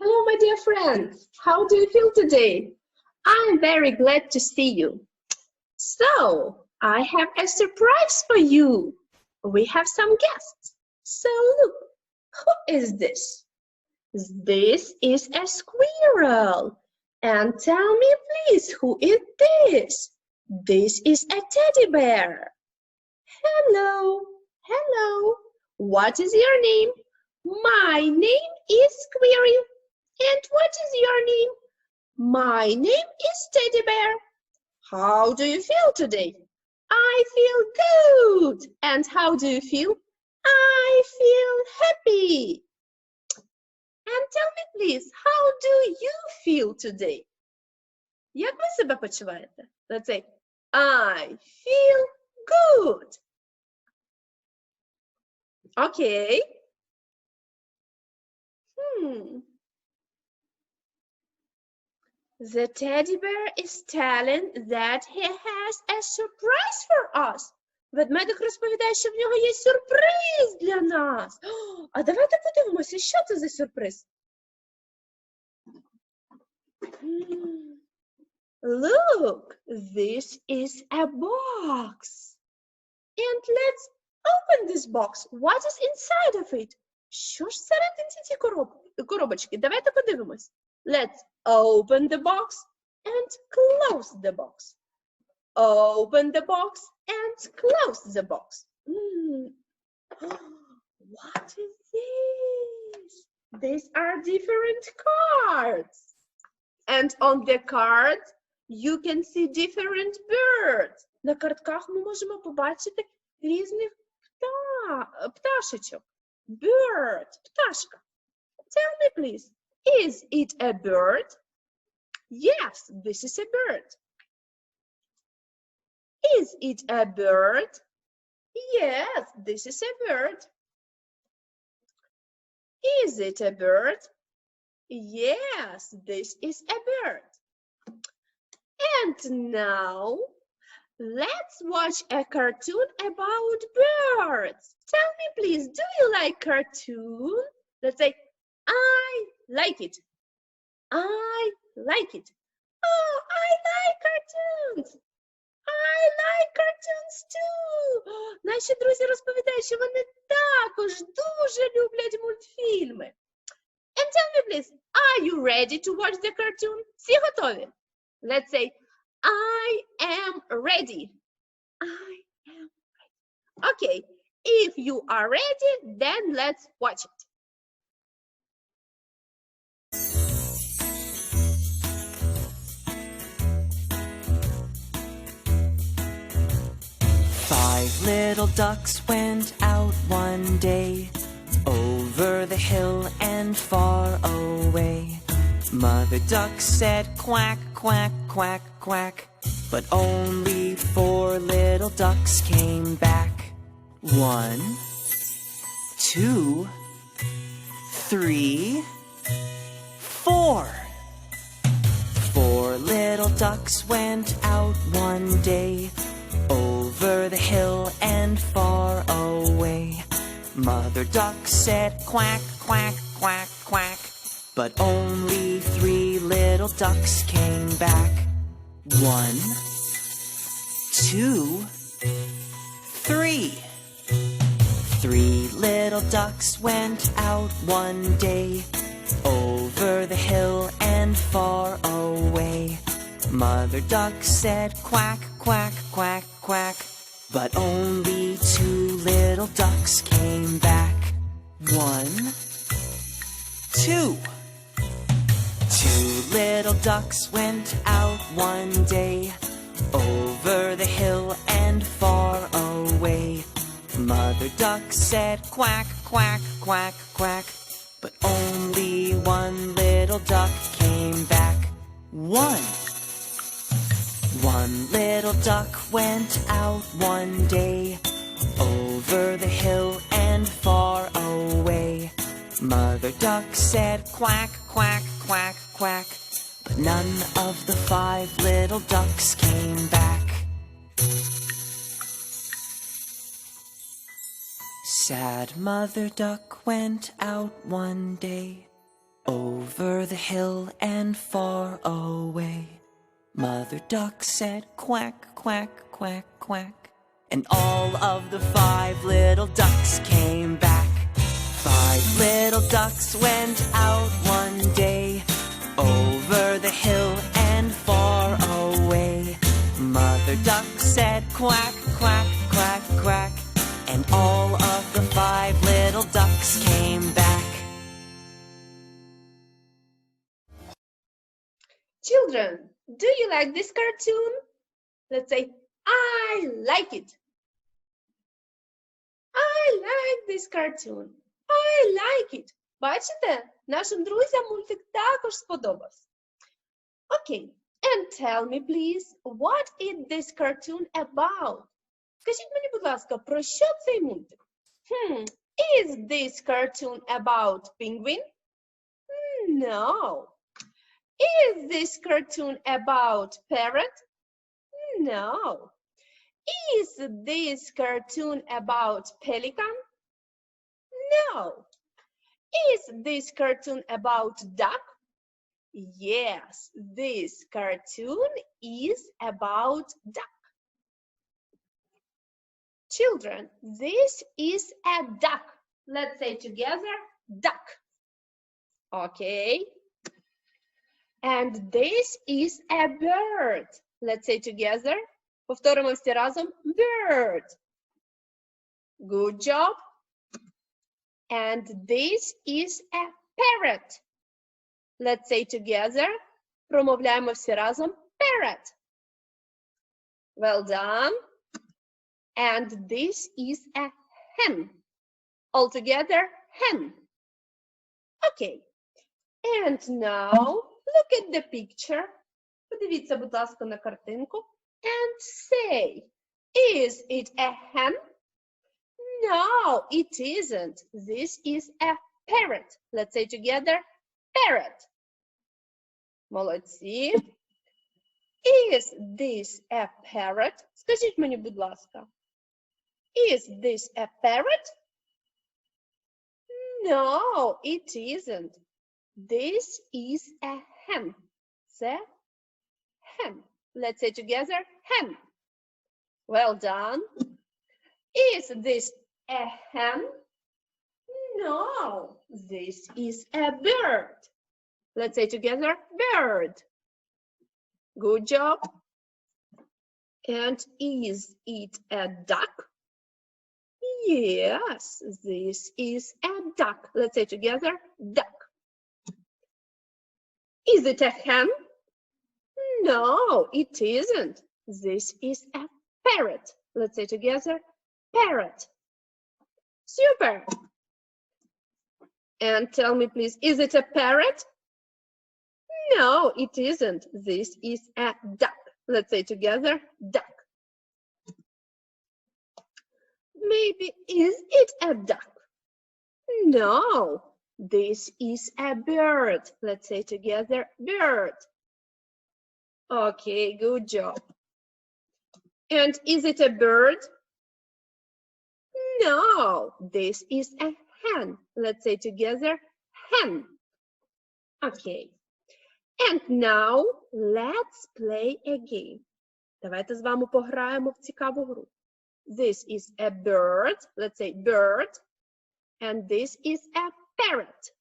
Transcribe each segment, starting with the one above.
Hello, my dear friends. How do you feel today? I'm very glad to see you. So, I have a surprise for you. We have some guests. So, look, who is this? This is a squirrel. And tell me, please, who is this? This is a teddy bear. Hello, hello. What is your name? My name is Squirrel. And what is your name? My name is Teddy Bear. How do you feel today? I feel good. And how do you feel? I feel happy. And tell me, please, how do you feel today? Як ви себе почуваєте? Let's say, I feel good. Okay. The teddy bear is telling that he has a surprise for us. Ведмедик розповідає, що в нього є сюрприз для нас. А давайте подивимося, що це за сюрприз. Look, this is a box. And let's open this box. What is inside of it? Що ж всередині цієї коробочки? Давайте подивимось. Let's open the box and close the box. Open the box and close the box. What is this? These are different cards. And on the cards you can see different birds. На картках ми можемо побачити різних пташечок. Bird, пташка. Tell me, please, is it a bird? Yes, this is a bird. Is it a bird? Yes, this is a bird. Is it a bird? Yes, this is a bird. And now, let's watch a cartoon about birds. Tell me, please, do you like cartoon? Let's say, I like it. I like it. Oh, I like cartoons. I like cartoons too. Наші друзі розповідають, що вони також дуже люблять мультфільми. And tell me, please, are you ready to watch the cartoon? Всі готові? Let's say, I am ready. I am ready. Okay, if you are ready, then let's watch it. Five little ducks went out one day, over the hill and far away. Mother duck said quack, quack, quack, quack, but only four little ducks came back. 1, 2, 3, 4. Four little ducks went out one day, over the hill and far away. Mother duck said quack, quack, quack, quack, but only three little ducks came back. 1, 2, 3. Three little ducks went out one day, over the hill and far away. Mother duck said quack, quack, quack, quack, but only two little ducks came back. 1, 2. Two little ducks went out one day, over the hill and far away. Mother duck said quack, quack, quack, quack, but only one little duck came back. 1. One little duck went out one day, over the hill and far away. Mother duck said quack, quack, quack, quack, but none of the five little ducks came back. Sad mother duck went out one day, Over the hill and far away, Mother Duck said quack, quack, quack, quack. And all of the 5 little ducks came back. 5 little ducks went out one day, over the hill and far away. Mother Duck said quack, quack, quack, quack. And all of the 5 little ducks came back. Children, do you like this cartoon? Let's say, I like it. I like this cartoon. I like it. Бачите, нашим друзям мультик також сподобався. Okay, and tell me, please, what is this cartoon about? Скажіть мені, будь ласка, про що цей мультик? Is this cartoon about penguin? No. Is this cartoon about parrot? No. Is this cartoon about pelican? No. Is this cartoon about duck? Yes, this cartoon is about duck. Children, this is a duck. Let's say together, duck. Okay. And this is a bird. Let's say together. Повторимо всі разом. Bird. Good job. And this is a parrot. Let's say together. Промовляємо всі разом. Parrot. Well done. And this is a hen. All together, hen. Okay. And now, look at the picture. Подивіться, будь ласка, на картинку. And say, is it a hen? No, it isn't. This is a parrot. Let's say together, parrot. Молодці. Is this a parrot? Скажіть мені, будь ласка. Is this a parrot? No, it isn't. This is a hen. Це hen. Let's say together, hen. Well done. Is this a hen? No, this is a bird. Let's say together, bird. Good job. And is it a duck? Yes, this is a duck. Let's say together, duck. Is it a hen? No, it isn't. This is a parrot. Let's say together, parrot. Super. And tell me, please, is it a parrot? No, it isn't. This is a duck. Let's say together, duck. Maybe, is it a duck? No, this is a bird. Let's say together, bird. Okay, good job. And is it a bird? No, this is a hen. Let's say together, hen. Okay. And now let's play a game. Давайте з вами пограємо в цікаву гру. This is a bird. Let's say bird. And this is a parrot.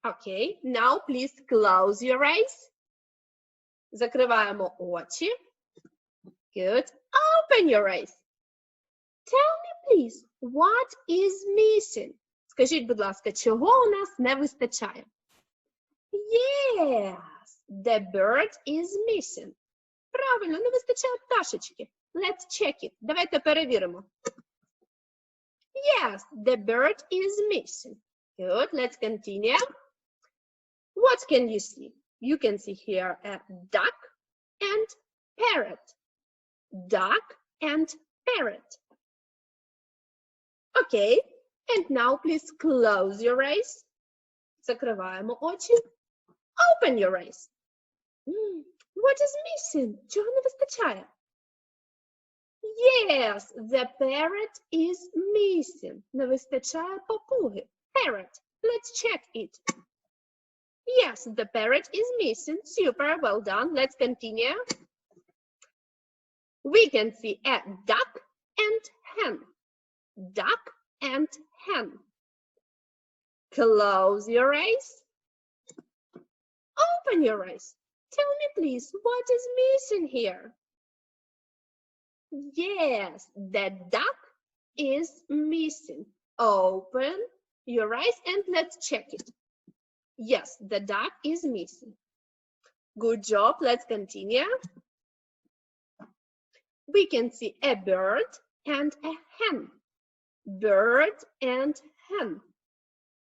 Okay, now please close your eyes. Закриваємо очі. Good. Open your eyes. Tell me, please, what is missing? Скажіть, будь ласка, чого у нас не вистачає? Yes, the bird is missing. Правильно, не вистачає пташечки. Let's check it. Давайте перевіримо. Yes, the bird is missing. Good, let's continue. What can you see? You can see here a duck and parrot. Duck and parrot. Okay, and now please close your eyes. Закриваємо очі. Open your eyes. What is missing? Чого не вистачає? Yes, the parrot is missing. Не вистачає папуги. Parrot. Let's check it. Yes, the parrot is missing. Super, well done. Let's continue. We can see a duck and hen. Duck and hen. Close your eyes. Open your eyes. Tell me, please, what is missing here? Yes, the duck is missing. Open your eyes and let's check it. Yes, the duck is missing. Good job. Let's continue. We can see a bird and a hen. Bird and hen.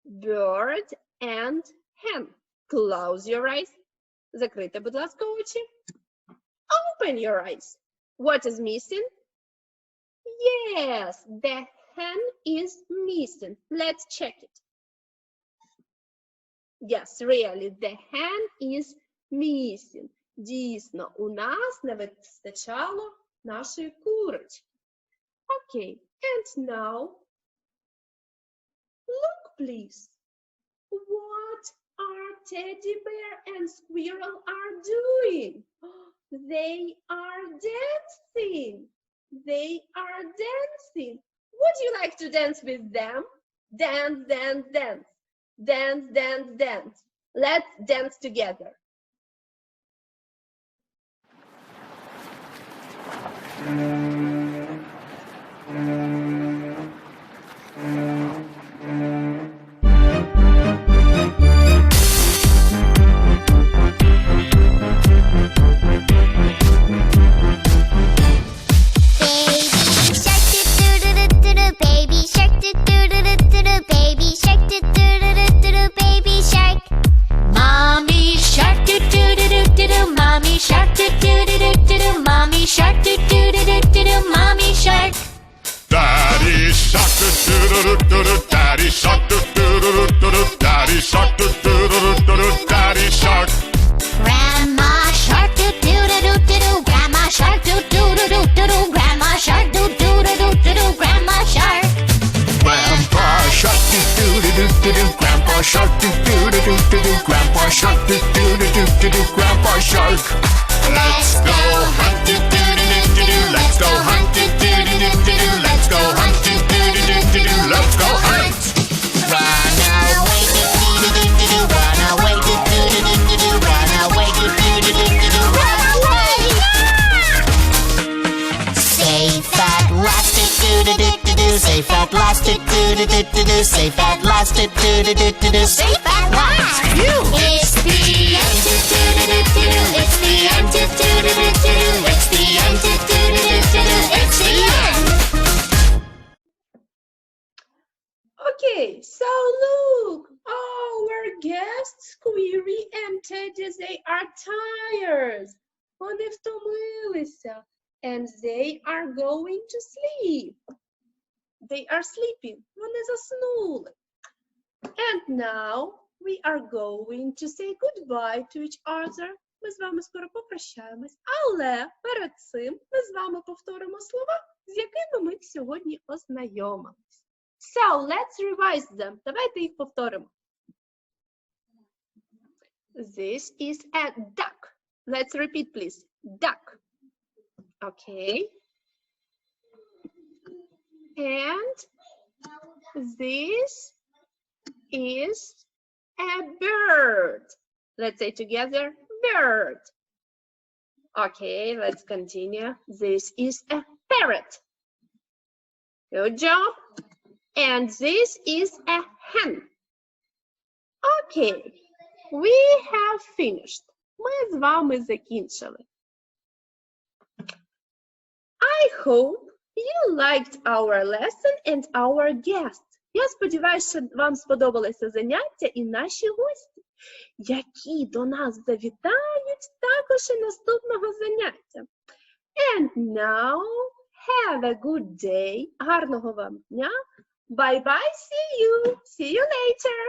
Bird and hen. Close your eyes. Закрийте, будь ласка, очі. Open your eyes. What is missing? Yes, the hen is missing. Let's check it. Yes, really, the hen is missing. Дійсно, у нас не вистачало нашої курочки. Okay, and now, look, please. What are teddy bear and squirrel are doing? They are dancing. They are dancing. Would you like to dance with them? Dance, dance, dance. Dance, dance, dance. Let's dance together. Daddy shark, doo-doo-doo-doo-doo. Daddy shark, doo-doo-doo-doo-doo. Daddy shark. Grandma shark, doo-doo-doo-doo-doo. Grandma shark, doo-doo-doo-doo-doo. Grandma shark, doo-doo-doo-doo-doo. Grandma shark. Grandpa shark, doo-doo-doo-doo-doo. Grandpa shark, doo-doo-doo-doo-doo. Grandpa shark, doo-doo-doo-doo-doo. Grandpa shark. Let's go hunt, doo-doo-doo-doo-doo. Let's go hunt, doo-doo-doo-doo-doo. Let's go hunt, doo-doo-doo-doo-doo. Let's go hunt. Run away, doo-doo-doo-doo-doo. Run away, doo-doo-doo-doo-doo. Run away, doo-doo-doo-doo-doo. Run away. Safe at last, doo-doo-doo-doo-doo. Safe at last, doo-doo-doo-doo-doo. Safe at last, doo-doo-doo-doo-doo. Safe at last. It's the end, doo-doo-doo-doo-doo. It's the end, doo-doo-doo-doo-doo. It's the end, doo-doo-doo-doo-doo. It's the end. Okay, so look, our guests, Squirry and Teddy, they are tired. Вони втомилися. And they are going to sleep. They are sleeping. Вони заснули. And now we are going to say goodbye to each other. Ми з вами скоро попрощаємось. Але перед цим ми з вами повторимо слова, з якими ми сьогодні ознайомились. So, let's revise them. Давайте їх повторимо. This is a duck. Let's repeat, please. Duck. Okay. And this is a bird. Let's say together, bird. Okay, let's continue. This is a parrot. Good job. And this is a hen. Okay, we have finished. Ми з вами закінчили. I hope you liked our lesson and our guest. Я сподіваюся, що вам сподобалося заняття і наші гості, які до нас завітають також і наступного заняття. And now, have a good day. Гарного вам дня. Bye-bye. See you. See you later.